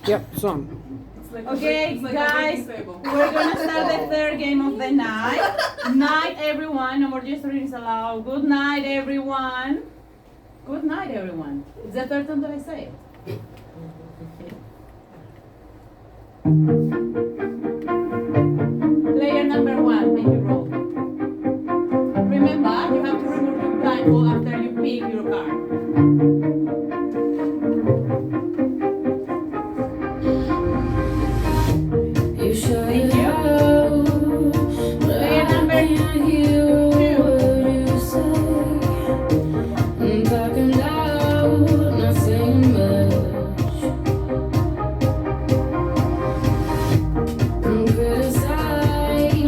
Yep, song. Okay, guys, we're gonna start the third game of the night. Night, everyone. No more gesturing is allowed. Good night, everyone. Good night, everyone. It's the third time that I say it. Player number one, make you roll. Remember, you have to remove your blindfold after you pick your card. Thank you. Player number two.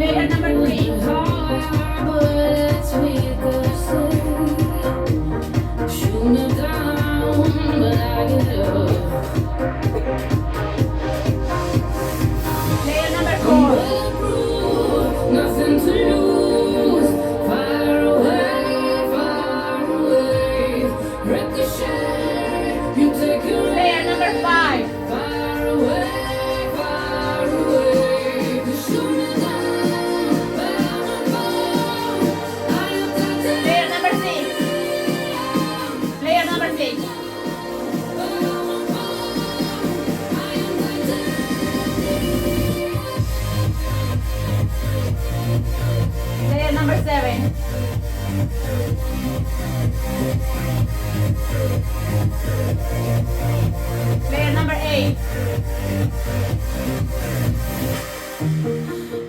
Player number three. Player number four. Nothing to lose, far away, ricochet, you take it Player number five. far away, shoot me down, but I'm above, I am Titanic, Player number six. Player number six. but I'm above, I am Titanic. Player number seven. Player number eight.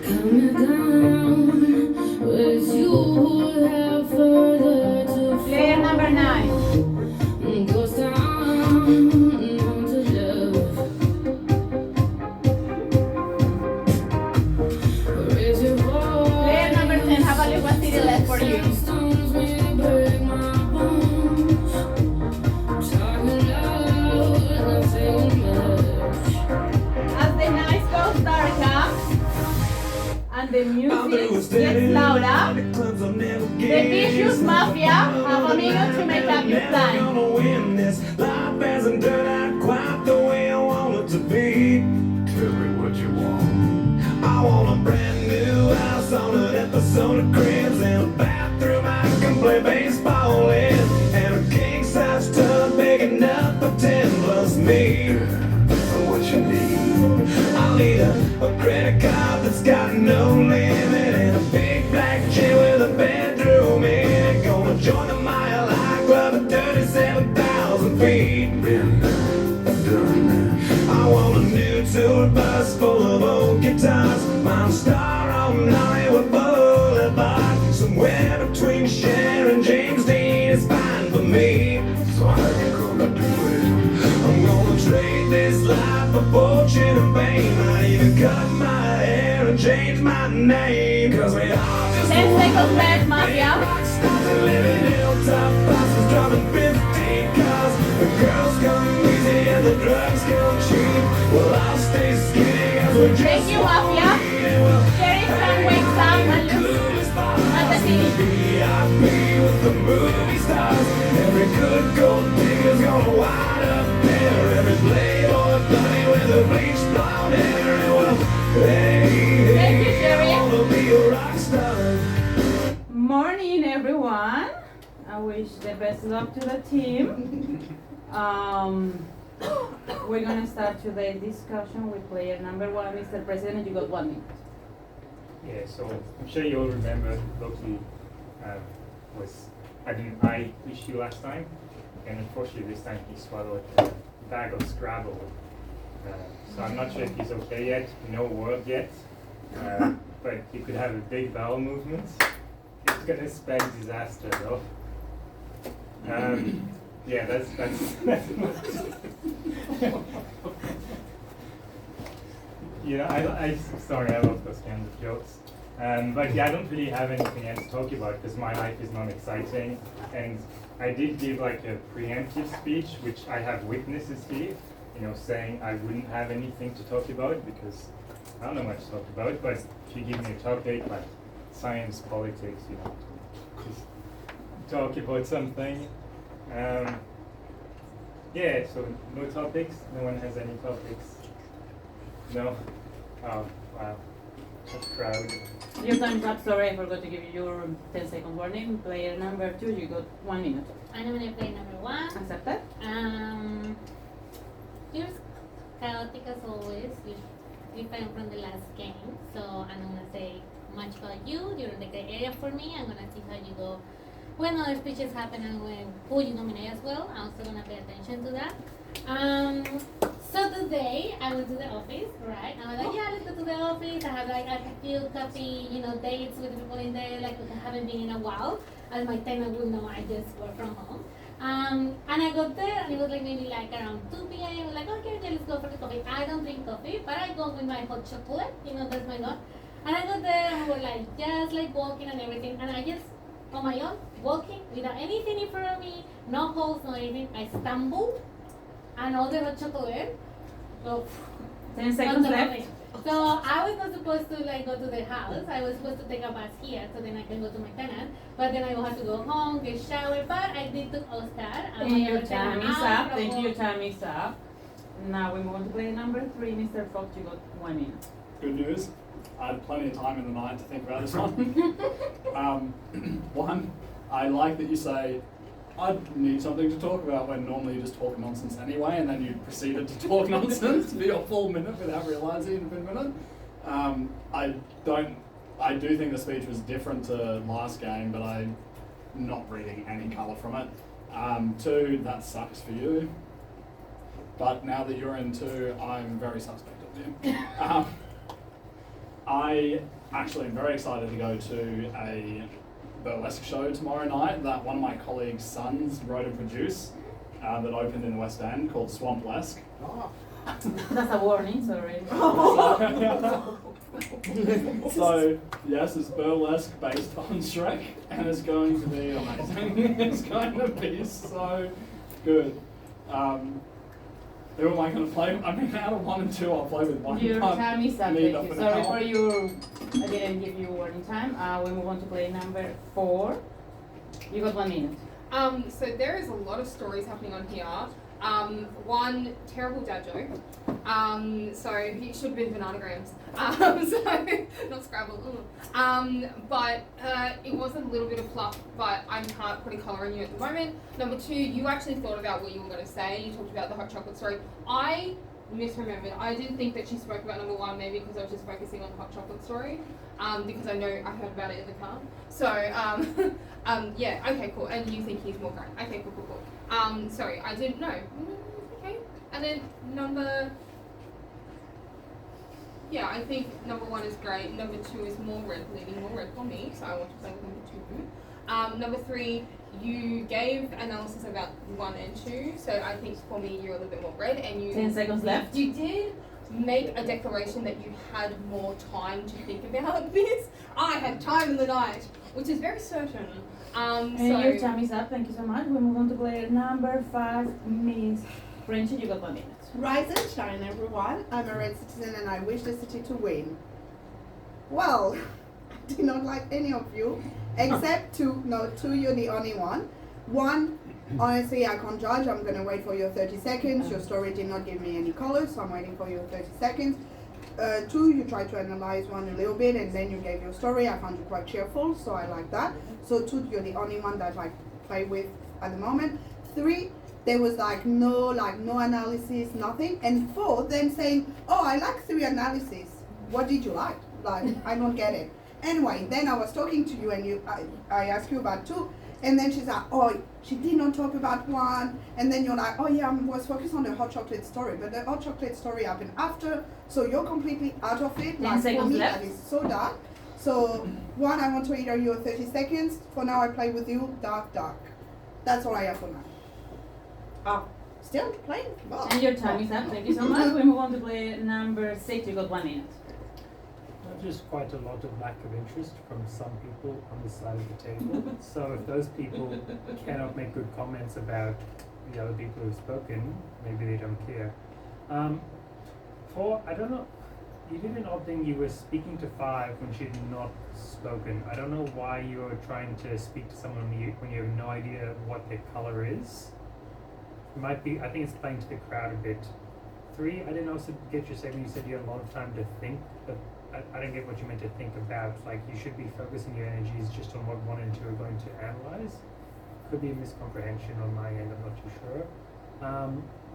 Coming down, but it's you who have further to Player number nine. goes down to love. Raise your voice. Player number 10. Have a look what city left for you. Stones may break my bones. Talking loud, not saying much. As the night goes darker and the music gets louder, the vicious mafia have a minute to make up your plan. Gonna win this. Life hasn't turned out quite the way I want it to be. Tell me what you want. I want a brand new house on an episode of Cribs and a bathroom I can play baseball in, and a king size tub big enough for 10 plus me. What you need? I'll need a credit card that's got no limit and a big black chair with a bedroom in it. Gonna join the Mile High Club at 37,000 feet. Been done. I want a new tour bus full of old guitars. Mine star on Hollywood Boulevard. Somewhere between Cher and James Dean is fine for me. So how you gonna do it? I'm gonna trade this life for fortune and fame. I even cut my hair and change my name. Cause we all just 10 seconds left, mafia. rockstars and living hilltop bosses driving 15 cars. The girls come easy and the drugs come cheap. Well, I'll stay skinny as we just Thank you, mafia. Sheriff Frank wakes up and looks at the city. VIP with the movie stars. Every good gold digger's gonna wind up there. Every playboy bunny with a bleached blonde hair. And well, hey, Thank you, I Sheriff. wanna be a rock star. Morning, everyone. I wish the best luck to the team. We're gonna start today's discussion with player number one, Mr. President. You got 1 minute. Yeah, so I'm sure you all remember Loki had an eye issue last time, and unfortunately this time he swallowed a bag of Scrabble. So I'm not sure if he's okay yet, no word yet, but he could have a big bowel movement. It's gonna spell disaster though. Yeah, that's sorry, I love those kinds of jokes. But yeah, I don't really have anything else to talk about because my life is not exciting. And I did give like a preemptive speech, which I have witnesses here, saying I wouldn't have anything to talk about because I don't know much to talk about. But if you give me a topic like science, politics, just talk about something. Yeah, so no topics, no one has any topics. No. Oh, wow. That's proud. Your time is up. Sorry, I forgot to give you your 10-second warning. Player number 2, you got 1 minute. I'm gonna play number 1. Accepted? You're chaotic as always. You different from the last game. So I'm gonna say much about you. You're in the gray area for me. I'm gonna see how you go when other speeches happen and when who you nominate as well. I'm also gonna pay attention to that. So today I went to the office, right? I was like, yeah, let's go to the office. I have like a few coffee, dates with people in there, like I haven't been in a while. As my tenant will know, I just work from home. And I got there and it was like maybe like around 2 p.m. I was like, okay, let's go for the coffee. I don't drink coffee, but I go with my hot chocolate, that's my god. And I got there and we were like just like walking and everything, and I just on my own, walking without anything in front of me, no holes, no anything. I stumbled and all the hot chocolate. So, 10 seconds left. So I was not supposed to like go to the house. I was supposed to take a bus here so then I can go to my tenant. But then I will have to go home, get showered. But I did took Oscar. And your time is up. Thank you, your time is up. Now we move on to player number 3. Mr. Fox, you got 1 minute. Good news. I had plenty of time in the night to think about this one. One, I like that you say, I need something to talk about when normally you just talk nonsense anyway, and then you proceeded to talk nonsense for your full minute without realising you'd been a minute. I do think the speech was different to last game, but I'm not reading any colour from it. 2, that sucks for you. But now that you're in 2, I'm very suspect of you. I actually am very excited to go to a burlesque show tomorrow night that one of my colleagues' sons wrote and produced that opened in the West End called Swamplesque. Oh. That's a warning, sorry. So, yes, it's burlesque based on Shrek, and it's going to be amazing. It's going to be so good. Who am I going to play? I mean, out of 1 and 2, I'll play with 1. Your time is up. Thank you. Sorry for you. your... I didn't give you warning time. We move on to play number 4. You got 1 minute. So there is a lot of stories happening on here. One terrible dad joke. So it should have been bananagrams. So not Scrabble. But it was a little bit of fluff, but I can't put a colour on you at the moment. Number 2, you actually thought about what you were going to say. You talked about the hot chocolate story. I misremembered. I didn't think that she spoke about number 1, maybe because I was just focusing on the hot chocolate story. Because I know I heard about it in the car. So yeah, okay, cool. And you think he's more great. Okay, cool. Sorry, I didn't know. Okay. And then I think number 1 is great. Number 2 is more red, leaning more red for me, so I want to play with number 2. Number 3, you gave analysis about 1 and 2, so I think for me you're a little bit more red, and you 10 seconds left. You did make a declaration that you had more time to think about this. I had time in the night, which is very certain. And your time is up. Thank you so much. We move on to player number 5, Miss Frenchie. You got 1 minute. Rise and shine, everyone. I'm a red citizen and I wish the city to win. Well, I do not like any of you, except 2. No, 2, you're the only one. 1, honestly, I can't judge. I'm going to wait for your 30 seconds. Your story did not give me any color, so I'm waiting for your 30 seconds. 2, you tried to analyze 1 a little bit and then you gave your story. I found you quite cheerful, so I like that. So 2, you're the only one that I play with at the moment. 3, there was no analysis, nothing. And 4, then saying, oh, I like 3 analysis. What did you like? I don't get it. Anyway, then I was talking to you and I asked you about 2. And then she's like, oh, she did not talk about 1. And then you're like, oh yeah, I was focused on the hot chocolate story. But the hot chocolate story happened after. So you're completely out of it. 10 seconds for me, left. that is so dark. So 1, I want to hear your 30 seconds. For now, I play with you, dark. That's all I have for now. Oh, still playing? Wow. And your time is up. Thank you so much. We move on to play number 6. You got 1 minute. Just quite a lot of lack of interest from some people on this side of the table. So if those people cannot make good comments about the other people who've spoken, maybe they don't care. 4, I don't know, you did an odd thing, you were speaking to 5 when she had not spoken. I don't know why you're trying to speak to someone when you have no idea what their colour is. It might be, I think it's playing to the crowd a bit. 3, I didn't also get your segment. You said you had a lot of time to think, but I don't get what you meant to think about. Like, you should be focusing your energies just on what 1 and 2 are going to analyze. Could be a miscomprehension on my end, I'm not too sure.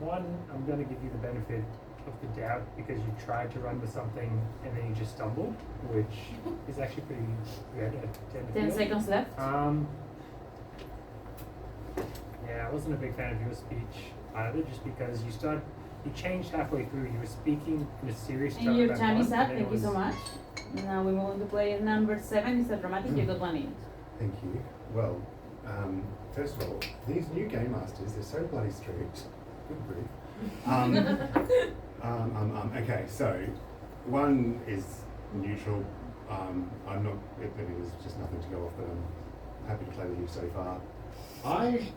1, I'm going to give you the benefit of the doubt because you tried to run with something and then you just stumbled, which is actually pretty good. 10 seconds left. Yeah, I wasn't a big fan of your speech either, just because you changed halfway through. You were speaking in a serious tone. And your about time is one, up. and then Thank you so much. Now we move on to player number 7. Mr. Dramatic, you got 1 minute. Thank you. Well, first of all, these new game masters, they're so bloody strict. Good grief. Okay, so 1 is neutral. I'm not, there's just nothing to go off, but I'm happy to play with you so far. I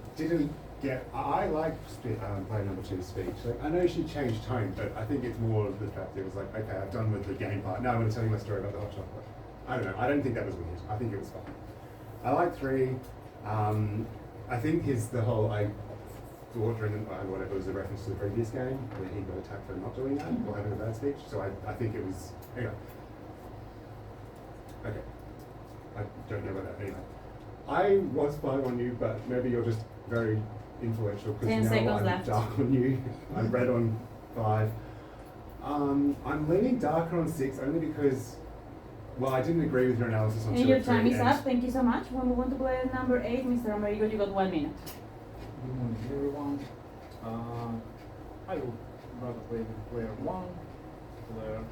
like player number 2's speech. Like, I know she changed tone, but I think it's more of the fact that it was like, okay, I've done with the game part. Now I'm going to tell you my story about the hot chocolate. I don't know. I don't think that was weird. I think it was fine. I like 3. I think the whole, I thought during whatever was a reference to the previous game where he got attacked for not doing that or having a bad speech. So I think it was, anyway. Okay. I don't know about that anyway. I was 5 on you, but maybe you're just very influential because 10 now seconds I'm left. dark on you. I'm red on 5. I'm leaning darker on 6 only because, well, I didn't agree with your analysis on 2 And your and 3. time is up. Thank you so much. We move on to player number 8. Mr. Amerigo, you got 1 minute. Good morning, everyone. I would rather play with player 1, player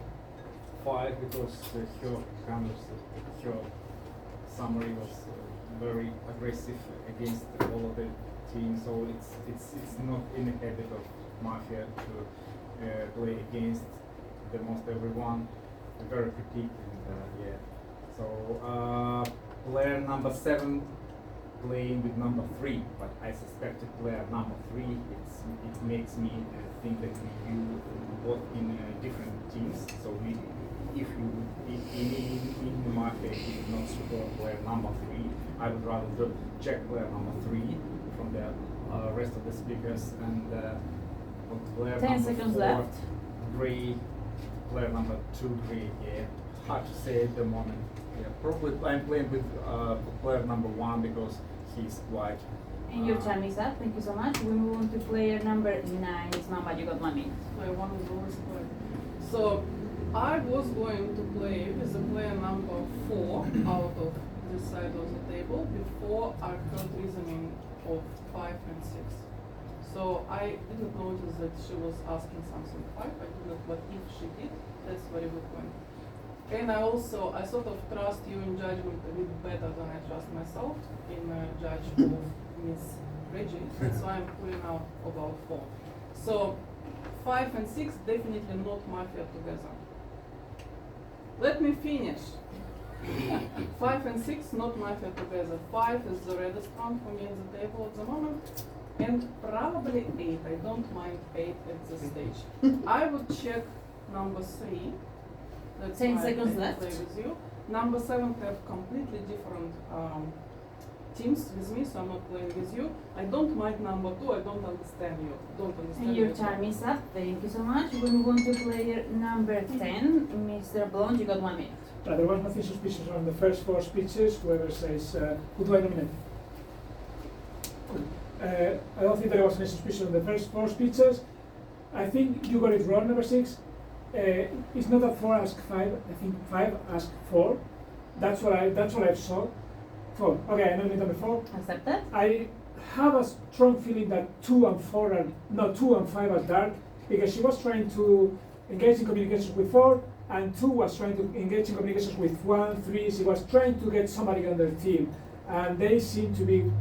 5, because her summary was very aggressive against all of the teams. So it's not in the habit of Mafia to play against the most everyone. Very critique and yeah. So player number 7 playing with number 3, but I suspected player number 3. It makes me think that you both in different teams. So if you in the Mafia you do not support player number 3, I would rather check player number 3 from the rest of the speakers and player 10 number seconds 4 left. Gray, player number 2 Gray. Yeah, hard to say at the moment. Yeah, probably I'm playing with player number 1 because he's white. And your time is up. Thank you so much. We move on to player number 9. Miss Mama, you got 1 minute. Player 1 is always played. So I was going to play with the player number 4 out of this side of the table before I heard reasoning of 5 and 6. So I didn't notice that she was asking something 5. I didn't, but if she did, that's very good point. And I sort of trust you in judgment a bit better than I trust myself in judge of Miss Reggie. That's why I'm pulling out about 4. So 5 and 6 definitely not Mafia together. Let me finish. 5 and 6 not Mafia together. 5 is the reddest one for me in the table at the moment. And probably 8. I don't mind 8 at this stage. I would check number 3. That's 10 why seconds I left. play with you. Number 7 have completely different teams with me, so I'm not playing with you. I don't mind number 2. I don't understand you. Don't understand And your you. time is up. Thank you so much. We move on to player number 10. Mr. Blonde, you got 1 minute. There was nothing suspicious on the first 4 speeches. Whoever says, who do I nominate? I don't think there was any suspicion on the first 4 speeches. I think you got it wrong, number 6. It's not that 4 asked 5. I think 5 asked 4. That's what I saw. 4. Okay, I nominate number 4. Accepted. I have a strong feeling that 2 and 4 are not 2 and 5 are dark because she was trying to engage in communications with 4 and 2 was trying to engage in communications with 1, 3. She was trying to get somebody on their team and they seem to be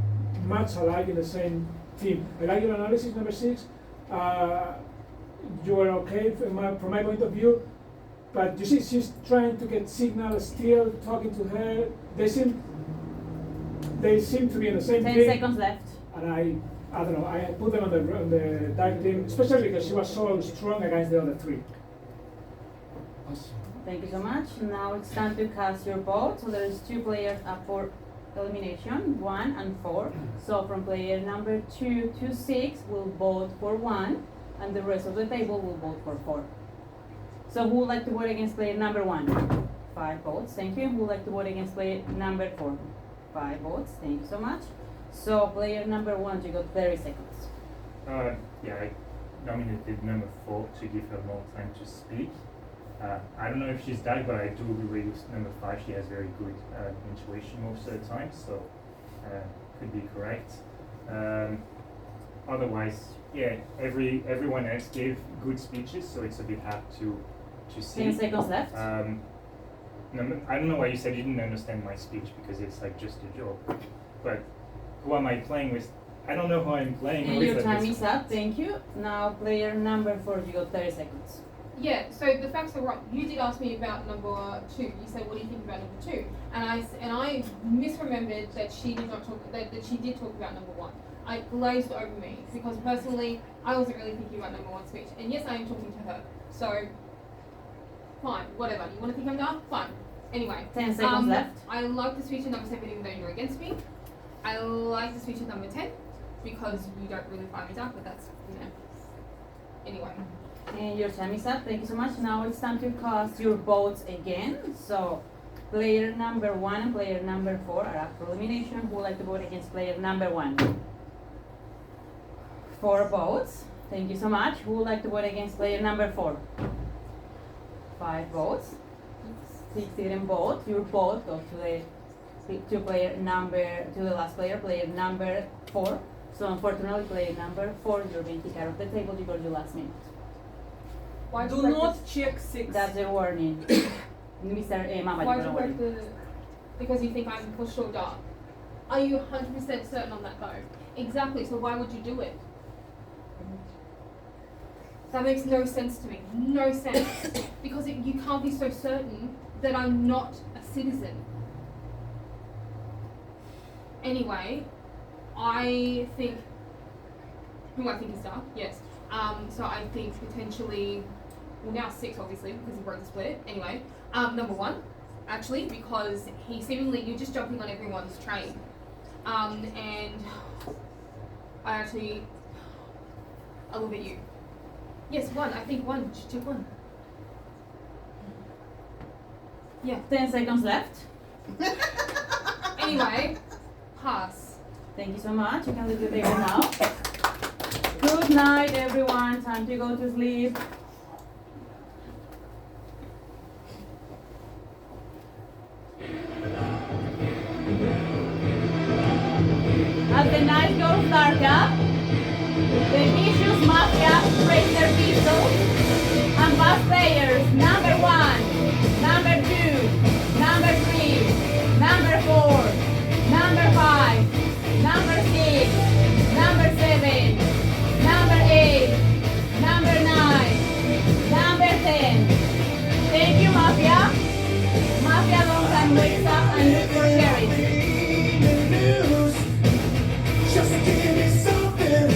much alike in the same team. I like your analysis, number 6. You are okay from my point of view, but you see she's trying to get signals, still talking to her. They seem to be in the same 10 team. seconds left. And I don't know, I put them on the dark team, especially because she was so strong against the other 3. Thank you so much. Now it's time to cast your vote. So there's 2 players up for elimination, 1 and 4. So from player number 2 to 6, we'll vote for 1. and the rest of the table will vote for 4. So who would like to vote against player number 1? 5 votes, thank you. Who would like to vote against player number 4? 5 votes, thank you so much. So player number 1, you got 30 seconds. Yeah, I nominated number 4 to give her more time to speak. I don't know if she's that, but I do agree with number 5. She has very good intuition most of the time, so could be correct. Otherwise, yeah, everyone else gave good speeches, so it's a bit hard to see. 10 seconds left. I don't know why you said you didn't understand my speech, because it's like just a joke. But who am I playing with? I don't know who I'm playing And with. your at time this is up, thank you. Now player number 4, you got 30 seconds. Yeah, so the facts are wrong. You did ask me about number 2. You said, what do you think about number 2? And I misremembered that she did not talk, that she did talk about number 1. I glazed over me, because personally, I wasn't really thinking about number 1 speech. And yes, I am talking to her. So, fine, whatever. You want to think I'm dumb? Fine. Anyway. 10 seconds left. I like the speech of number 7, even though you're against me. I like the speech of number 10, because you don't really find me dark, but that's, anyway. And your time is up, thank you so much. Now it's time to cast your votes again. So, player number 1 and player number 4 are up for elimination. Who would like to vote against player number 1? 4 votes, thank you so much. Who would like to vote against player number 4? 5 votes. 6 didn't vote. Your vote goes to the last player, player number 4. So unfortunately, player number 4, you're being kicked out of the table. You got your last minute. Why Do not check 6. That's the warning. Mr. Mama, Why you do got a you warning. break because you think I'm for sure dark? Are you 100% certain on that though? Exactly, so why would you do it? That makes no sense to me. No sense. Because you can't be so certain that I'm not a citizen. Anyway, I think who I think is dark, yes. So I think potentially, well now 6 obviously, because he broke the split. Anyway, number 1, actually, because you're just jumping on everyone's train. And I look at you. Yes, 1, I think 1, just check 1. Yeah. 10 seconds left. Anyway, pass. Thank you so much. You can leave the table now. Good night, everyone. Time to go to sleep. As the night goes darker, the vicious Mafia raise their pistols and pass players number 1, number 2, number 3, number 4, number 5, number 6, number 7, number 8, number 9, number 10. Thank you, Mafia. Mafia long time wakes up and looks for Sherry. Just give me something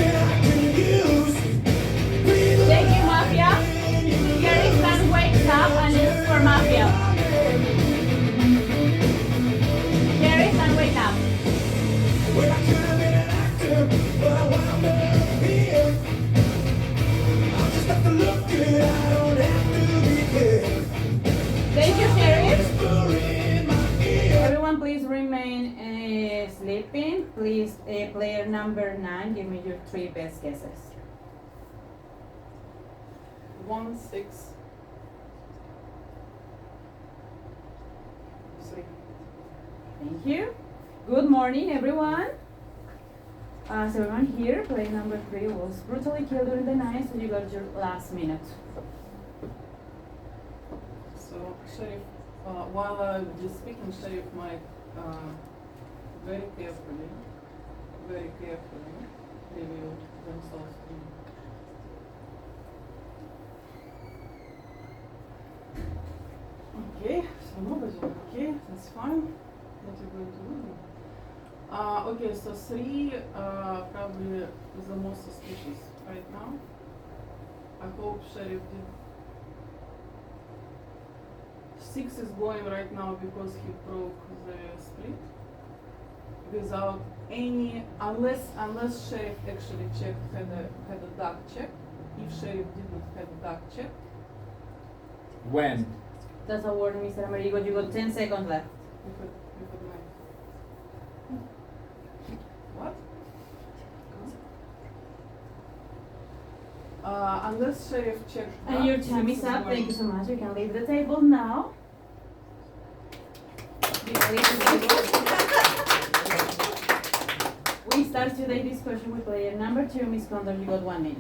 I can use. Thank you, Mafia. Sherry Stan wakes up and looks for Mafia. Sherry Stan, wake up. Well, I could have been an actor, but I wound up here. I'll just have to look good, I don't have to be good. Thank you, Sherry. Whisper in my ear. Everyone, please remain sleeping. Please, player number 9, give me your 3 best guesses. 1, 6, 3. Thank you. Good morning, everyone. So everyone here, player number 3 was brutally killed during the night, so you got your last minute. So, Sheriff, while I'm just speaking, Sheriff might very carefully review themselves. Okay, so nobody's okay, that's fine. What are you going to do? Okay, so 3 probably is the most suspicious right now. I hope Sheriff did. 6 is going right now because he broke the split. without any, unless sheriff actually checked had a dark check. If sheriff didn't have a dark check, When? That's a warning, Mr. Amerigo. You got 10 seconds left. we could make. What? Unless sheriff checked. And your time is up. Thank you so much. You can leave the table now. You can leave the table. We start today's discussion with player number 2, Miss Condor. You got 1 minute.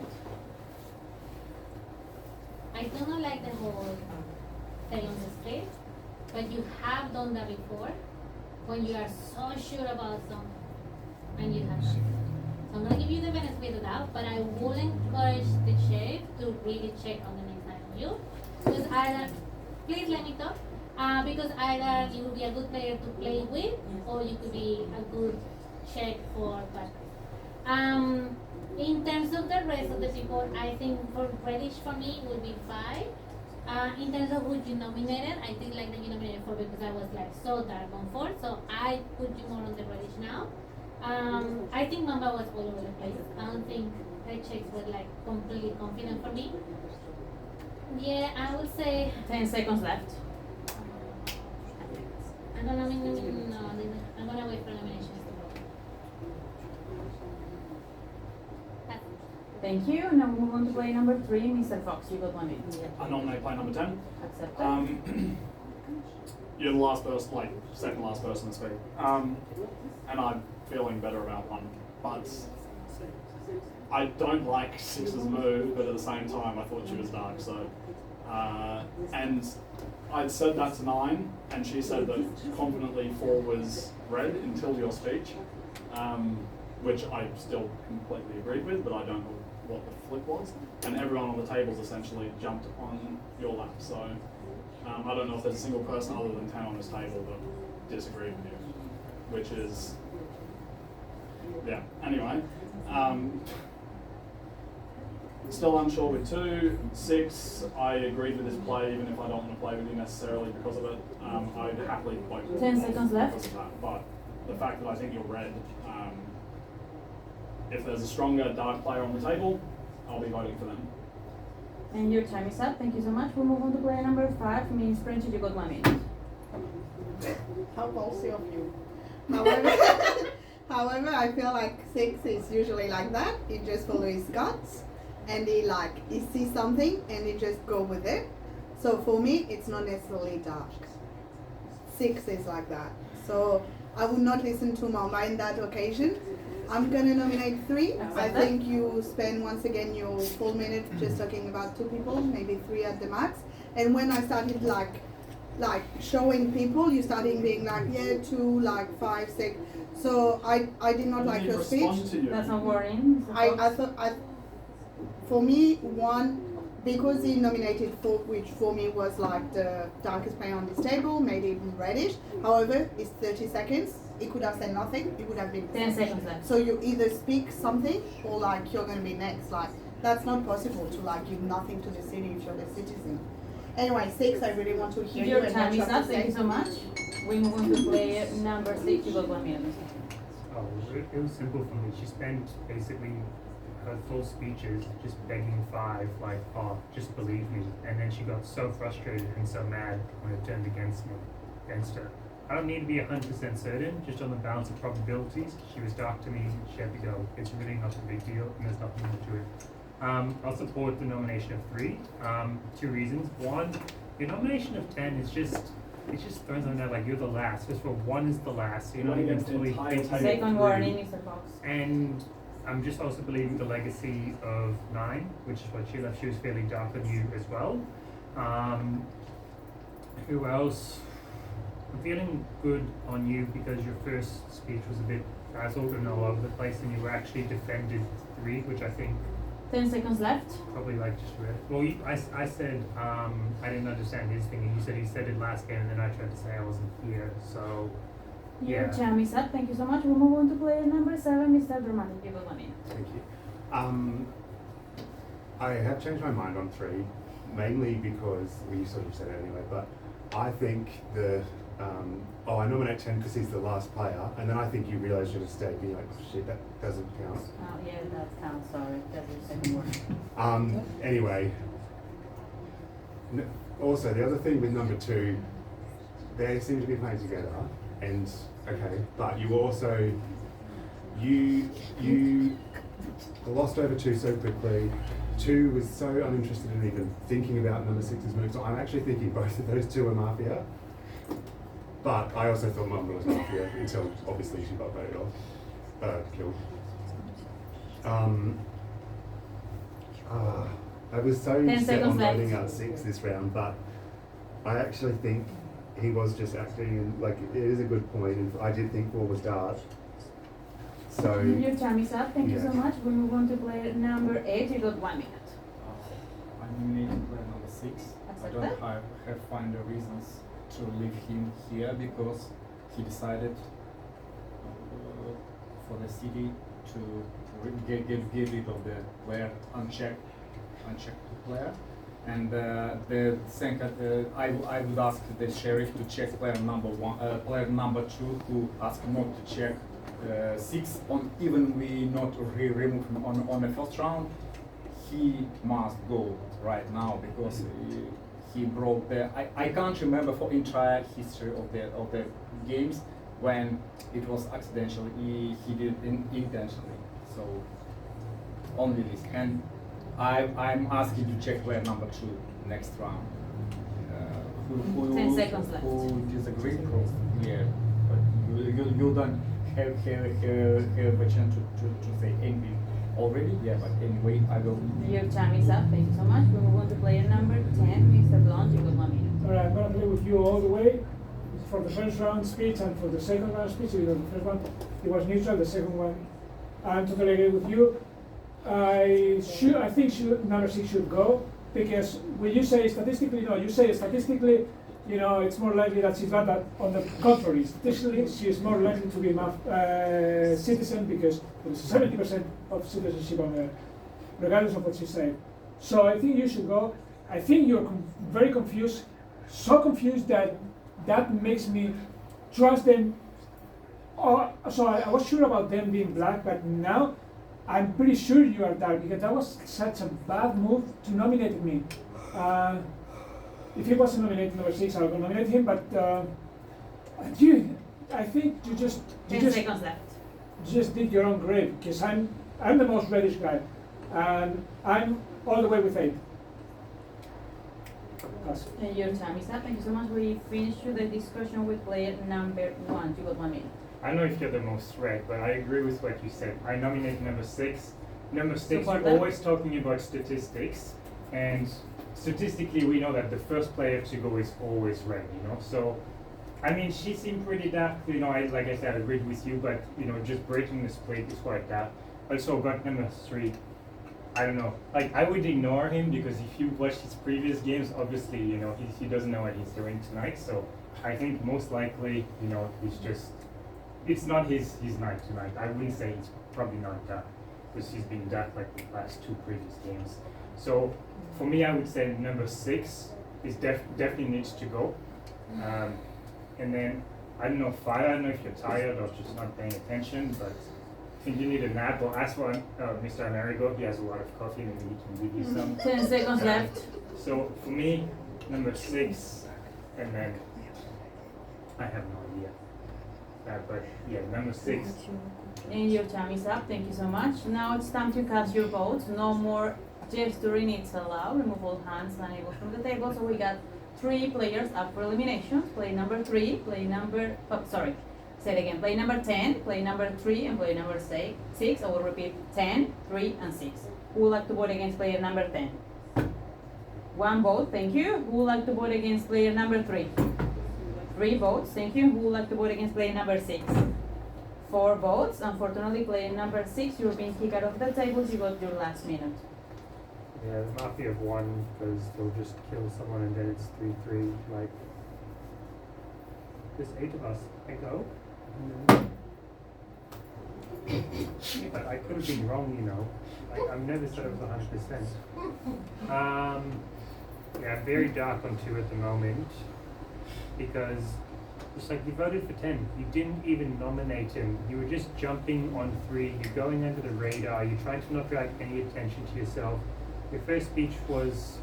I do not like the whole stay on the street, but you have done that before when you are so sure about something and you have done it. So I'm gonna give you the benefit of the doubt, but I will encourage the sheriff to really check on the next time on you. Because either, please let me talk, because either you will be a good player to play with, or you could be a good check for bad. In terms of the rest of the people, I think for reddish for me would be 5. In terms of who you nominated, I think like that you nominated 4 because I was like so dark on 4, so I put you more on the reddish now. I think Mamba was all over the place. I don't think her checks were like completely confident for me. Yeah, I would say 10 seconds left. I'm gonna I'm gonna wait for nominations to go. That's it. Thank you. Now we move on to player number 3, Mr. Fox. You got 1 minute. I nominate player number 10. Accepted. You're the last person, like second last person to speak. And I'm feeling better about 1, but I don't like 6's move, but at the same time I thought she was dark, so. And I'd said that to 9, and she said that confidently 4 was red until your speech, which I still completely agreed with, but I don't know what the flip was. And everyone on the tables essentially jumped on your lap, so I don't know if there's a single person other than 10 on this table that disagreed with you, which is, yeah, anyway. Still unsure with 2. 6, I agreed with this play, even if I don't want to play with you necessarily because of it. I'd happily vote for 10 seconds left. because of that. But the fact that I think you're red, if there's a stronger dark player on the table, I'll be voting for them. And your time is up. Thank you so much. We'll move on to player number 5, Miss Frenchie. You got 1 minute. How bossy of you. However, I feel like 6 is usually like that. He just follows his guts, and he sees something and he just go with it. So for me, it's not necessarily dark. 6 is like that. So I would not listen to Mama in that occasion. I'm gonna nominate 3. I think you spend once again your full minute just talking about 2 people, maybe 3 at the max. And when I started like showing people, you started being like, yeah, 2, like 5, 6. So I did not like your speech. That's not worrying. I thought for me 1, because he nominated 4, which for me was like the darkest player on this table, made it reddish. However, it's 30 seconds. He could have said nothing. It would have been 10 seconds left. So you either speak something or like you're going to be next. Like that's not possible to like give nothing to the city if you're the citizen. Anyway, 6. I really want to hear you. Your time is up. Thank you so much. We move on to player number 6. You got 1 minute. Oh, it was simple for me. She spent basically her full speeches just begging 5, like, oh, just believe me. And then she got so frustrated and so mad when it turned against her. I don't need to be 100% certain, just on the balance of probabilities. She was dark to me, she had to go. It's really not a big deal, and there's nothing more to it. I'll support the nomination of 3. 2 reasons. 1, your nomination of 10 is just, it just throws on that like you're the last. First of all, 1 is the last, so you're not even fully Second warning, Mr. Fox. And I'm just also believing the legacy of 9, which is what she left. She was fairly dark on you as well. Who else? I'm feeling good on you because your first speech was a bit frazzled and all over the place, and you were actually defended 3, which I think 10 seconds left. probably like just read. Well, I said I didn't understand his thing, and you said he said it last game, and then I tried to say I wasn't here. So Your yeah. time is up. Thank you so much. We'll move on to player number 7, Mr. Dramatic. You got 1 minute. Thank you. I have changed my mind on 3, mainly because, well, you sort of said it anyway, but I think I nominate 10 because he's the last player, and then I think you realise your mistake and you're like, oh, shit, that doesn't count. Oh, yeah, that counts, sorry. That's the second one. Anyway, also the other thing with number 2, they seem to be playing together, and okay, but you also you glossed over 2 so quickly. 2 was so uninterested in even thinking about number 6's move, so I'm actually thinking both of those 2 are Mafia. But I also thought Mum was Mafia until obviously she got voted off, killed. I was so 10 set seconds on left. voting out 6 this round, but I actually think he was just acting, and like it is a good point, and I did think 4 was dark. So Your time is up. Thank you so yeah. much. We move on to player number 8. You got 1 minute. I nominated player number 6. I Accepted? don't have find the reasons to leave him here because he decided for the city to get rid of the player unchecked player. And the second, I would ask the sheriff to check player number 1, player number 2, who asked not to check 6 on even we not remove him on the first round. He must go right now because he broke the. I can't remember for entire history of the games when it was accidental. He did it intentionally. So only this. And I'm asking to check player number 2 next round. 10 seconds left. Who disagree? Yeah, but you don't have a chance to say anything already. Yeah, but anyway, I will. Your time is up. Thank you so much. We move on to player number 10, Mr. Blonde. You got 1 minute. Alright, I'm going to play with you all the way for the first round speech and for the second round speech. Because the first one it was neutral, the second one I'm totally agree with you. I think number 6 should go because when you say statistically, it's more likely that she's not that. On the contrary, statistically, she is more likely to be a citizen because there is 70% of citizenship on her, regardless of what she said. So I think you should go. I think you're very confused, so confused that makes me trust them. So I was sure about them being black, but now I'm pretty sure you are dark because that was such a bad move to nominate me. If he wasn't nominated number 6, I would nominate him. But I think you just 10 seconds left. just dig your own grave because I'm the most reddish guy, and I'm all the way with 8. Pass. And your time is up. Thank you so much. We finished the discussion with player number 1. You got 1 minute. I don't know if you're the most red, but I agree with what you said. I nominate number 6. Number 6, Support you're that. always talking about statistics, and statistically we know that the first player to go is always red, So, I mean, she seemed pretty dark, like I said, I agreed with you, but, just breaking the split is quite dark. Also, got number 3, I don't know. Like, I would ignore him because if you watch his previous games, obviously, he doesn't know what he's doing tonight. So, I think most likely, he's just. It's not his night tonight. I wouldn't say it's probably not dark because he's been dark like the last 2 previous games. So for me, I would say number 6 is definitely needs to go. And then I don't know 5. I don't know if you're tired or just not paying attention, but I think you need a nap. Or ask for Mr. Amerigo. He has a lot of coffee, and he can give you some. 10 seconds left. So for me, number 6, and then I have no idea. But yeah, number 6. And your time is up. Thank you so much. Now it's time to cast your votes. No more gesturing. It's allowed. Remove all hands and able from the table. So we got 3 players up for elimination. Play number 3. Play number. Say it again. Play number 10. Play number 3 and play number 6. I will repeat 10, 3, and 6. Who would like to vote against player number 10? 1 vote. Thank you. Who would like to vote against player number 3? 3 votes, thank you. Who would like to vote against player number 6? 4 votes. Unfortunately, player number 6, you're being kicked out of the table. You got your last minute. Yeah, the Mafia have won because they'll just kill someone and then it's 3-3. Like, there's 8 of us. I go. But I could have been wrong, Like, I'm never sort of 100%. Yeah, I'm very dark on 2 at the moment. because it's like you voted for 10. You didn't even nominate him. You were just jumping on 3. You're going under the radar. You're trying to not drag any attention to yourself. Your first speech was,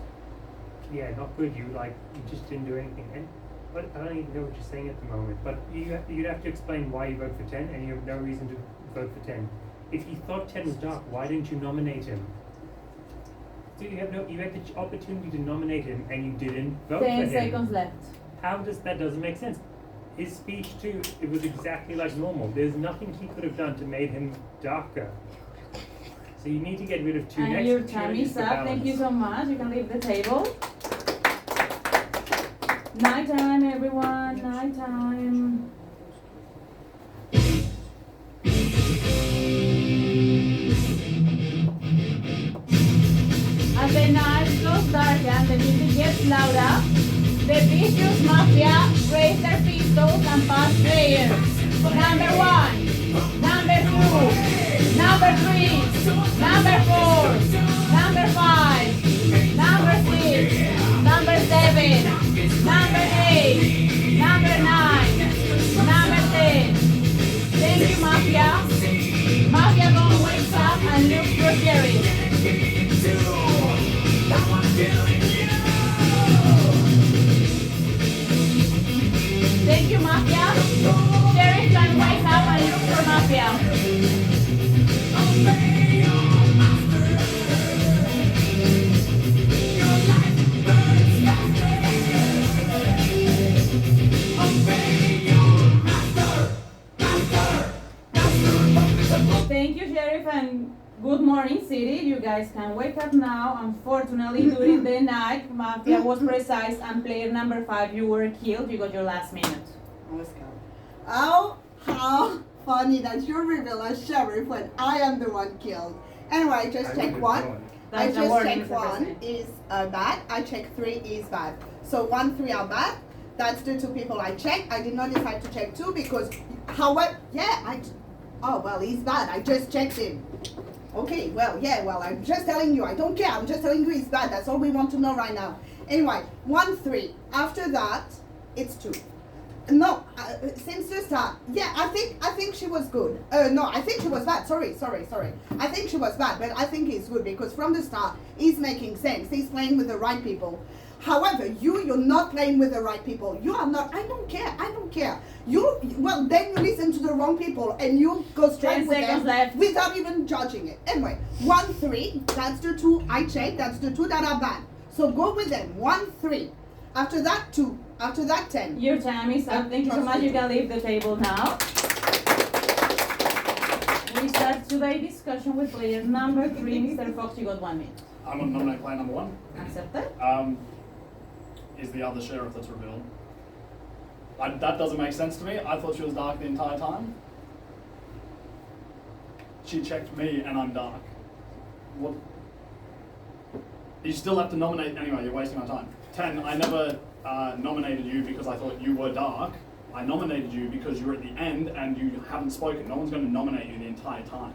not good. You just didn't do anything. And I don't even know what you're saying at the moment. But you'd have to explain why you vote for 10, and you have no reason to vote for 10. If you thought 10 was dark, why didn't you nominate him? So you had the opportunity to nominate him, and you didn't vote for him. 10 seconds left. That doesn't make sense. His speech too, it was exactly like normal. There's nothing he could have done to make him darker. So you need to get rid of 2 And next. your time is up. Thank you so much. You can leave the table. Night time, everyone. Night time. As the night goes darker and the music gets louder, the vicious mafia raise their pistols and pass players. Number 1, number 2, number 3, number 4, number 5, number 6, number 7, number 8, number 9, number 10. Thank you, Mafia. Mafia gonna wake up and look for sheriff. Thank you, Mafia. Sheriff can wake up and look for Mafia. Thank you, Sheriff, and good morning, City. You guys can wake up now. Unfortunately, during the night, Mafia was precise, and player number 5, you were killed. You got your last minute. Let's go. Oh, how funny that you reveal a sheriff when I am the one killed. Anyway, just check 1. I That's the just warning, check Mr. 1 President. is bad. I check 3 is bad. So 1, 3 are bad. That's the 2 people I checked. I did not decide to check 2 because, however, oh, well, he's bad. I just checked him. Okay, well, I'm just telling you. I don't care. I'm just telling you he's bad. That's all we want to know right now. Anyway, 1, 3. After that, it's 2. No, since the start, I think she was good. No, I think she was bad. Sorry. I think she was bad, but I think he's good because from the start, he's making sense. He's playing with the right people. However, you're not playing with the right people. You are not. I don't care. Then you listen to the wrong people and you go straight with them left. without even judging it. Anyway, 1, 3. That's the 2 I checked. That's the 2 that are bad. So go with them. 1, 3. After that, 2. After that, 10. Your time is up. Thank you so much. You can leave the table now. We start today's discussion with player number 3. Mr. Fox, you got 1 minute. I'm going to nominate player number 1. Accepted? Is the other sheriff that's revealed. That doesn't make sense to me. I thought she was dark the entire time. She checked me and I'm dark. What? You still have to nominate anyway, you're wasting my time. 10, I never nominated you because I thought you were dark. I nominated you because you were at the end and you haven't spoken. No one's going to nominate you the entire time.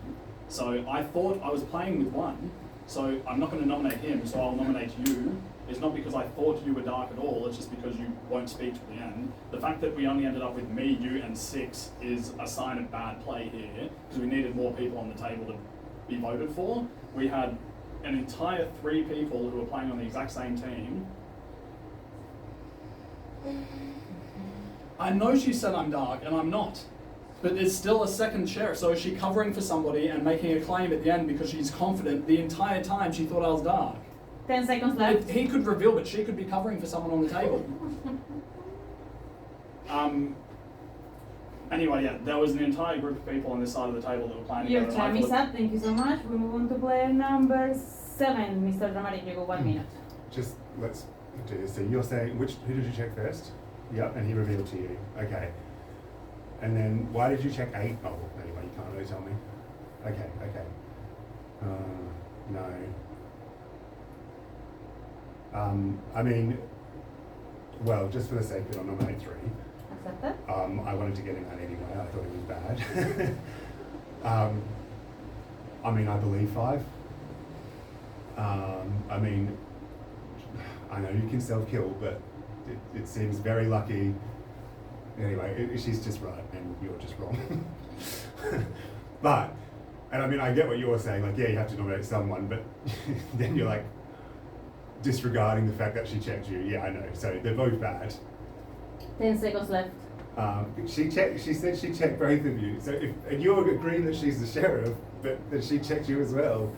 So I thought I was playing with 1, so I'm not going to nominate him, so I'll nominate you. It's not because I thought you were dark at all, it's just because you won't speak to the end. The fact that we only ended up with me, you, and 6 is a sign of bad play here, because we needed more people on the table to be voted for. We had an entire 3 people who were playing on the exact same team. I know she said I'm dark, and I'm not. But there's still a second sheriff, so is she covering for somebody and making a claim at the end because she's confident the entire time she thought I was dark? 10 seconds left. He could reveal, but she could be covering for someone on the table. Anyway, there was an entire group of people on this side of the table that were playing Your together. time is up. Thank you so much. We move on to player number 7. Mr. Dramatic, you got 1 minute. Just let's do this. So you're saying who did you check first? Yep, and he revealed to you. Okay. And then why did you check 8? Oh, anyway, you can't really tell me. Okay. No. I mean, well, just for the sake of it, I'll nominate 3. Accepted? I wanted to get him out anyway. I thought it was bad. I mean, I believe 5. I mean, I know you can self-kill, but it seems very lucky. Anyway, she's just right and you're just wrong. But, and I mean, I get what you're saying, like, yeah, you have to nominate someone, but then you're like disregarding the fact that she checked you. Yeah, I know. So they're both bad. 10 seconds left. She said she checked both of you. So and you're agreeing that she's the sheriff, but that she checked you as well.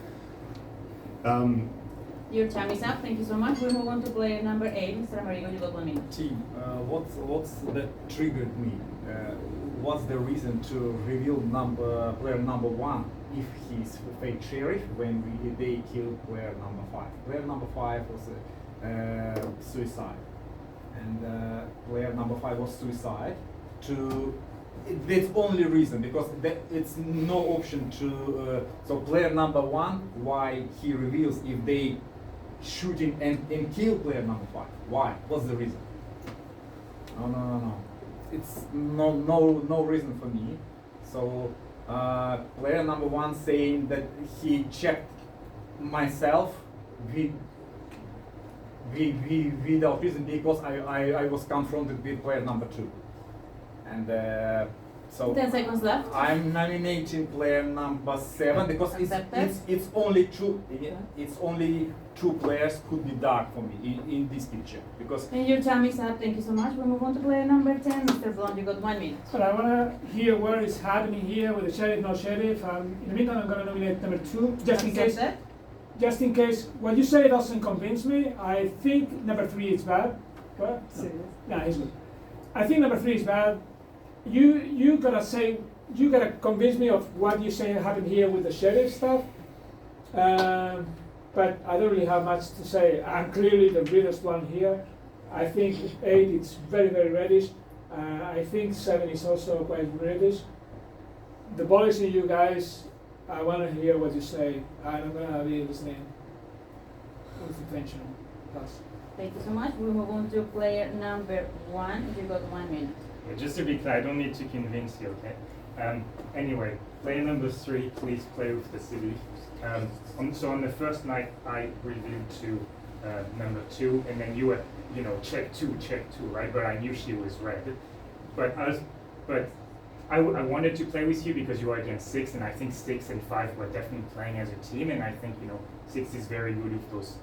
Your time is up. Thank you so much. We move on to player number 8. Mr. Amerigo, you got 1 minute. Team, what's that triggered me? What's the reason to reveal player number 1 if he's fake sheriff when they kill player number 5? Player number 5 was suicide, and player number 5 was suicide. That's only reason, because it's no option to. So player number 1, why he reveals if they shoot him and kill player number 5? Why? What's the reason? No. It's no reason for me. So player number 1 saying that he checked myself without reason, because I was confronted with player number 2. And so 10 seconds left. I'm nominating player number 7 because it's only two. It's only 2 players could be dark for me in this picture, because. And your time is up. Thank you so much. We move on to player number 10. Mr. Blond, you got 1 minute. But I want to hear what is happening here with the sheriff, no sheriff. In the meantime, I'm going to nominate number 2, just in case. Just in case what you say doesn't convince me. I think number 3 is bad. What? No, he's good. I think number 3 is bad. You gotta convince me of what you say happened here with the sheriff stuff. But I don't really have much to say. I'm clearly the reddest one here. I think 8 is very, very reddish. I think 7 is also quite reddish. The ball is in you guys. I want to hear what you say. I'm gonna be listening with attention. Pass. Thank you so much. We move on to player number 1. You got 1 minute. Just to be clear, I don't need to convince you, okay? Anyway, player number 3, please play with the city. So on the first night, I revealed to number 2, and then you were, check 2, right? But I knew she was red. But I wanted to play with you because you are against 6, and I think 6 and 5 were definitely playing as a team, and I think 6 is very good with those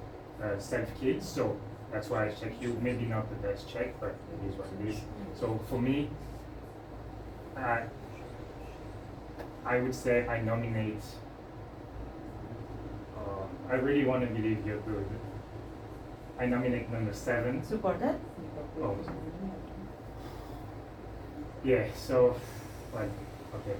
self kids. So that's why I checked you. Maybe not the best check, but it is what it is. So for me, I would say I nominate. I really want to believe you're good. I nominate number 7. Support that? Oh. Yeah. So, okay.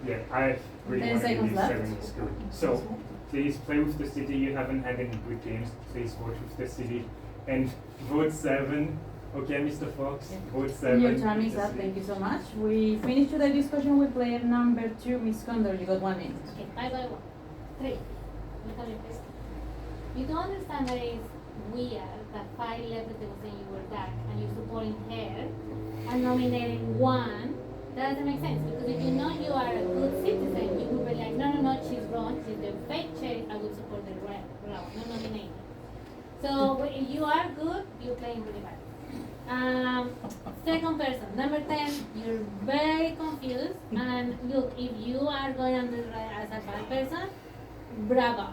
Yeah, I really want to believe 7 is good. So please play with the city. You haven't had any good games. Please vote with the city and vote 7. Okay, Mr. Fox, vote 7. Your time is up. Thank you so much. We finished today's discussion with player number 2, Miss Condor. You got 1 minute. Okay, 5 by 1. 3. You don't understand that it's weird that 5 left was saying you were dark and you're supporting her and nominating 1. That doesn't make sense, because if you know you are a good citizen, you would be like, no, she's wrong, she's the fake sheriff, I would support the red, no nominate. So if you are good, you're playing really bad. Second person, number 10, you're very confused, and look, if you are going on the right as a bad person, bravo,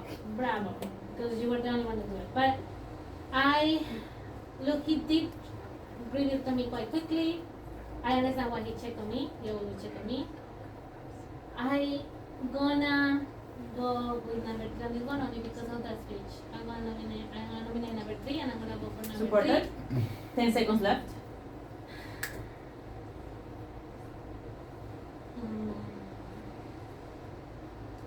because you were the only one to do it. But he did reveal to me quite quickly. I understand why he checked on me. He always check on me. I gonna go with number 3 on this one only because of that speech. I'm gonna nominate number 3, and I'm gonna go for number Support 3. that? 10 seconds left.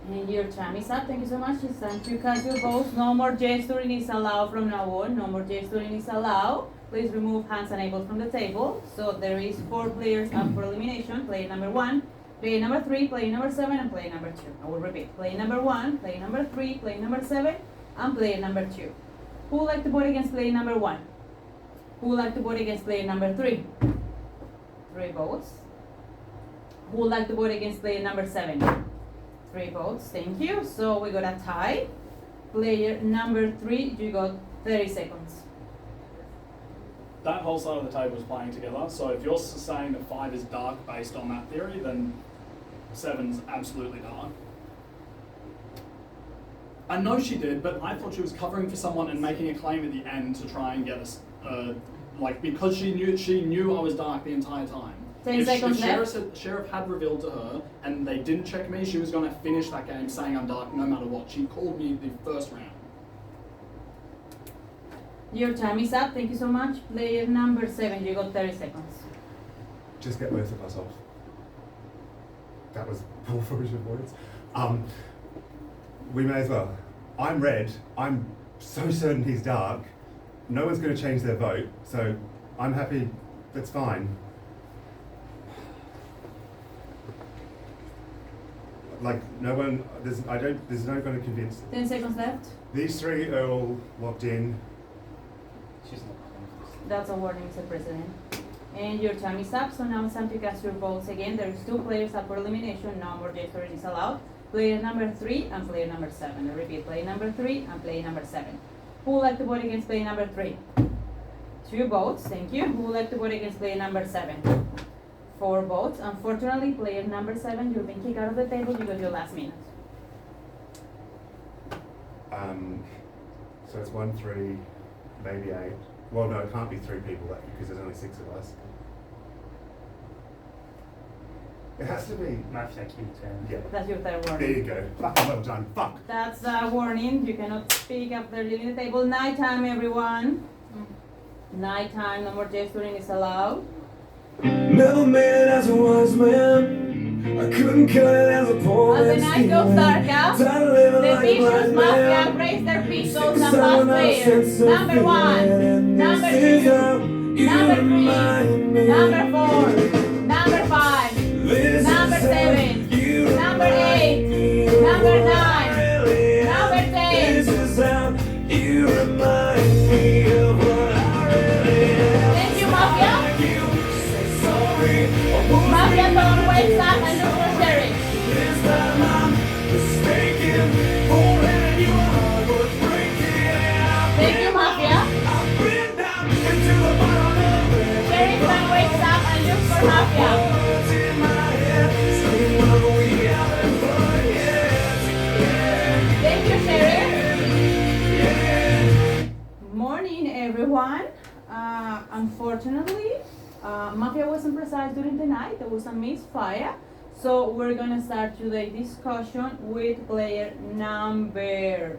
And your time is up. Thank you so much. It's time to cast your votes. No more gesturing is allowed from now on. No more gesturing is allowed. Please remove hands and elbows from the table. So there is 4 players up for elimination. Player number 1, player number 3, player number 7, and player number 2. I will repeat. Player number 1, player number 3, player number 7, and player number 2. Who would like to vote against player number 1? Who would like to vote against player number 3? 3 votes. Who would like to vote against player number 7? 3 votes. Thank you. So we got a tie. Player number 3, you got 30 seconds. that whole side of the table is playing together. So if you're saying that 5 is dark based on that theory, then 7's absolutely dark. I know she did, but I thought she was covering for someone and making a claim at the end to try and get us, like, because she knew I was dark the entire time. 10 If seconds Sheriff had revealed to her and they didn't check me, she was going to finish that game saying I'm dark no matter what. She called me the first round. Your time is up. Thank you so much. Player number 7, you got 30 seconds. Just get both of us off. That was poor foolish avoidance. We may as well. I'm red. I'm so certain he's dark. No one's going to change their vote, so I'm happy. That's fine. Like no one. There's no going to convince. 10 seconds left. These 3 are all locked in. She's not. That's a warning, Mr. President. And your time is up, so now it's time to cast your votes again. There's 2 players up for elimination. No more gestures is allowed. Player number 3 and player number 7. I repeat, player number 3 and player number 7. Who would like to vote against player number 3? 2 votes, thank you. Who would like to vote against player number 7? 4 votes. Unfortunately, player number 7, you've been kicked out of the table because your last minute. So it's 1, 3, maybe 8. Well, no, it can't be 3 people because there's only 6 of us. It has to be. Mafia keep turn. Yeah. That's your third warning. There you go. Fucking well done. Fuck. That's a warning. You cannot speak after leaving the table. Nighttime, everyone. Nighttime, no more gesturing is allowed. Never made it as a wise man. I couldn't cut it as a poor As the man's night goes darker, Tired of living the like a vicious blind Mafia man. raise their pistols and Someone pass else players. said Number 1, number 2, number 3, number 4, number 5, number 7, number 8, number 9, number 10. This is how you remind me of what I really am. Thank you, Mafia. Say sorry. Mafia don't wake up and look for sheriff. This time I'm mistaken. For letting you heart was breaking out. Thank you, Mafia. I've been down into the bottom of it. Sheriff then wakes up and looks for Mafia. Words in my head, scream what we haven't done yet. Yeah, Thank you, Sheriff. yeah. Morning, everyone. Unfortunately, Mafia wasn't precise during the night. There was a misfire. So we're gonna start today's discussion with player number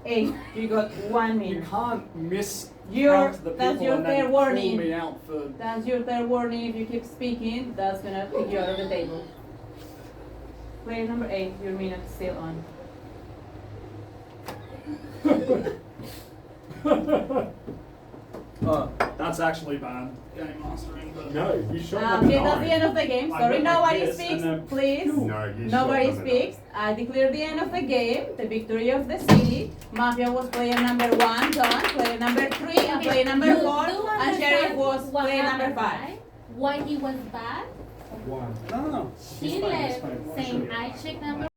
8. You got 1 You minute. can't miss Your- count the that's people your and third then warning. pull me out for. That's your third warning. If you keep speaking, that's gonna kick you out of the table. Player number 8, your minute's still on. That's actually bad. Game mastering, but No, you shot Okay, that's the end of the game. I Sorry, went like nobody this speaks, and then- please. No, you Nobody shot them speaks. I declare the end of the game, the victory of the city. Mafia was player number 1, done. Player number 3, and player number You 4, do and Sheriff understand was what player number happened, 5. right? Why he was bad? One. No. He left saying I checked number